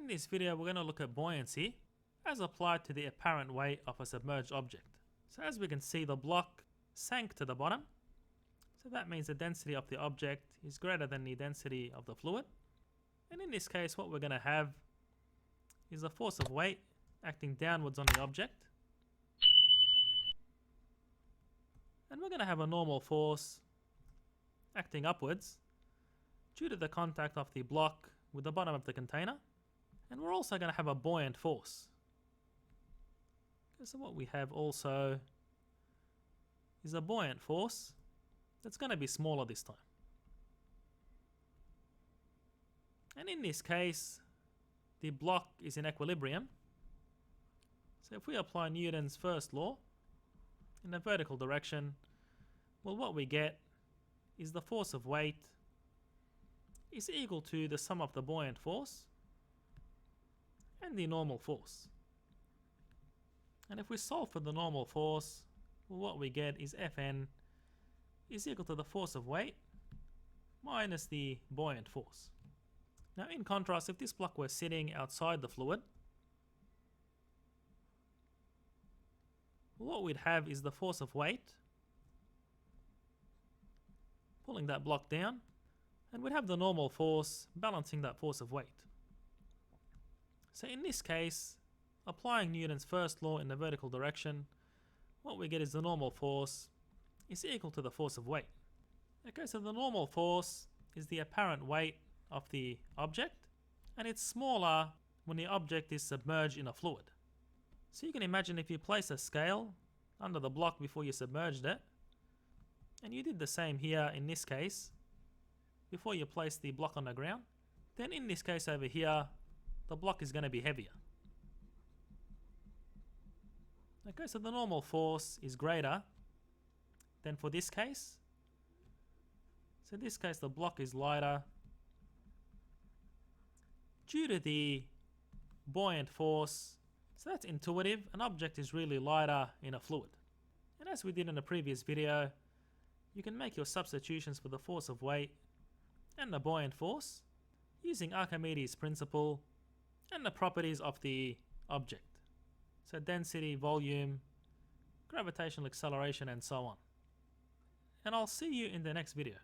In this video we're going to look at buoyancy as applied to the apparent weight of a submerged object. So as we can see, the block sank to the bottom, so that means the density of the object is greater than the density of the fluid. And in this case what we're going to have is a force of weight acting downwards on the object, and we're going to have a normal force acting upwards due to the contact of the block with the bottom of the container. And we're also going to have a buoyant force. Okay, so what we have also is a buoyant force that's going to be smaller this time. And in this case, the block is in equilibrium. So if we apply Newton's first law in the vertical direction, well, what we get is the force of weight is equal to the sum of the buoyant force and the normal force. And if we solve for the normal force, well, what we get is Fn is equal to the force of weight minus the buoyant force. Now in contrast, if this block were sitting outside the fluid, what we'd have is the force of weight pulling that block down, and we'd have the normal force balancing that force of weight. So in this case, applying Newton's first law in the vertical direction, what we get is the normal force is equal to the force of weight. Okay, so the normal force is the apparent weight of the object, and it's smaller when the object is submerged in a fluid. So you can imagine if you place a scale under the block before you submerged it, and you did the same here in this case before you place the block on the ground, then in this case over here the block is going to be heavier. Okay, so the normal force is greater than for this case. So in this case the block is lighter due to the buoyant force. So that's intuitive, an object is really lighter in a fluid. And as we did in the previous video, you can make your substitutions for the force of weight and the buoyant force using Archimedes' principle and the properties of the object. So density, volume, gravitational acceleration, and so on. And I'll see you in the next video.